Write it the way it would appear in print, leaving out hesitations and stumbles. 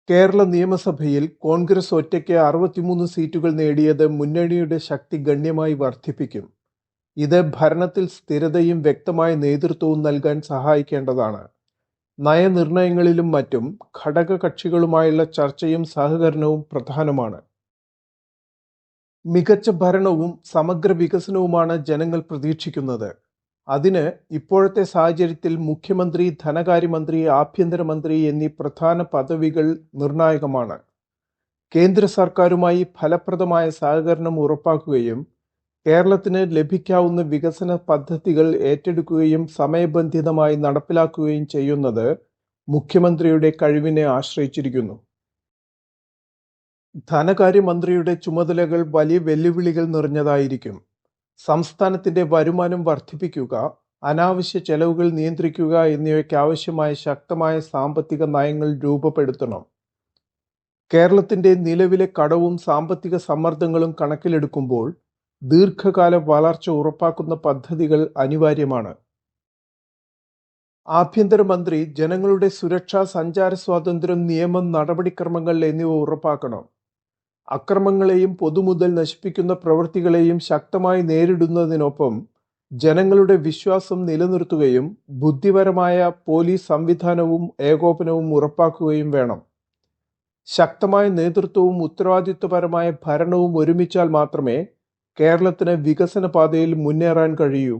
കേരള നിയമസഭയിൽ കോൺഗ്രസ് ഒറ്റയ്ക്ക് 63 സീറ്റുകൾ നേടിയത് മുന്നണിയുടെ ശക്തി ഗണ്യമായി വർദ്ധിപ്പിക്കും. ഇത് ഭരണത്തിൽ സ്ഥിരതയും വ്യക്തമായ നേതൃത്വവും നൽകാൻ സഹായിക്കേണ്ടതാണ്. നയനിർണയങ്ങളിലും മറ്റും ഘടകകക്ഷികളുമായുള്ള ചർച്ചയും സഹകരണവും പ്രധാനമാണ്. മികച്ച ഭരണവും സമഗ്ര വികസനവുമാണ് ജനങ്ങൾ പ്രതീക്ഷിക്കുന്നത്. അതിന് ഇപ്പോഴത്തെ സാഹചര്യത്തിൽ മുഖ്യമന്ത്രി, ധനകാര്യമന്ത്രി, ആഭ്യന്തരമന്ത്രി എന്നീ പ്രധാന പദവികൾ നിർണായകമാണ്. കേന്ദ്ര സർക്കാരുമായി ഫലപ്രദമായ സഹകരണം ഉറപ്പാക്കുകയും കേരളത്തിന് ലഭിക്കാവുന്ന വികസന പദ്ധതികൾ ഏറ്റെടുക്കുകയും സമയബന്ധിതമായി നടപ്പിലാക്കുകയും ചെയ്യുന്നത് മുഖ്യമന്ത്രിയുടെ കഴിവിനെ ആശ്രയിച്ചിരിക്കുന്നു. ധനകാര്യമന്ത്രിയുടെ ചുമതലകൾ വലിയ വെല്ലുവിളികൾ നിറഞ്ഞതായിരിക്കും. സംസ്ഥാനത്തിന്റെ വരുമാനം വർദ്ധിപ്പിക്കുക, അനാവശ്യ ചെലവുകൾ നിയന്ത്രിക്കുക എന്നിവയ്ക്കാവശ്യമായ ശക്തമായ സാമ്പത്തിക നയങ്ങൾ രൂപപ്പെടുത്തണം. കേരളത്തിന്റെ നിലവിലെ കടവും സാമ്പത്തിക സമ്മർദ്ദങ്ങളും കണക്കിലെടുക്കുമ്പോൾ ദീർഘകാല വളർച്ച ഉറപ്പാക്കുന്ന പദ്ധതികൾ അനിവാര്യമാണ്. ആഭ്യന്തരമന്ത്രി ജനങ്ങളുടെ സുരക്ഷ, സഞ്ചാര സ്വാതന്ത്ര്യം, നിയമം, നടപടിക്രമങ്ങൾ എന്നിവ ഉറപ്പാക്കണം. അക്രമങ്ങളെയും പൊതുമുതൽ നശിപ്പിക്കുന്ന പ്രവൃത്തികളെയും ശക്തമായി നേരിടുന്നതിനൊപ്പം ജനങ്ങളുടെ വിശ്വാസം നിലനിർത്തുകയും ബുദ്ധിപരമായ പോലീസ് സംവിധാനവും ഏകോപനവും ഉറപ്പാക്കുകയും വേണം. ശക്തമായ നേതൃത്വവും ഉത്തരവാദിത്വപരമായ ഭരണവും ഒരുമിച്ചാൽ മാത്രമേ കേരളത്തിന് വികസന പാതയിൽ മുന്നേറാൻ കഴിയൂ.